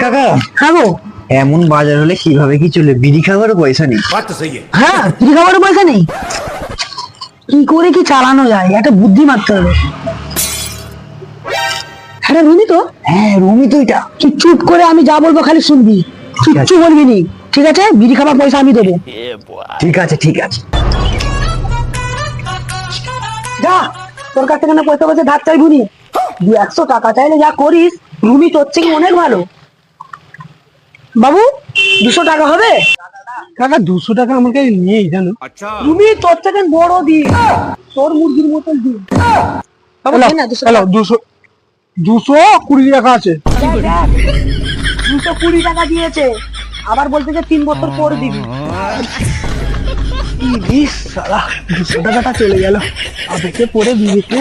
কাকা। হ্যাঁ গো। এমন বাজার হলে কিভাবে কি চলে, বিড়ি খাবারও পয়সা নেই। হ্যাঁ, বিড়ি খাবারও পয়সা নেই, কি করে কি চালানো যায়, একটা বুদ্ধি মারতে হবে। হ্যাঁ রুমি তো, হ্যাঁ রুমি তো এটা। তুই চুপ করে আমি যা বলবো খালি শুনবি, কিচ্ছু বলবি নি, ঠিক আছে? বিড়ি খাবার পয়সা আমি দেবো। ঠিক আছে ঠিক আছে। যা, তোর কাছ থেকে না পয়সা পয়সা ধার চাইবো নি, 100 টাকা চাইলে যা করিস। রুমি তোর থেকে অনেক ভালো। বাবু 200 টাকা হবে? কাকা 200 টাকা আমার কাছে নেই জানো। রুমি তোর থেকে বড় দি, তোর মুরগির মতন দি। বাবু দে না 200 টাকা। 220 টাকা আছে। 220 টাকা দিয়েছে, আবার বলতে যে 3 বছর পর দিবি। ইস শালা 200 টাকাটা চলে গেল, আবেগে পড়ে দিয়েছে।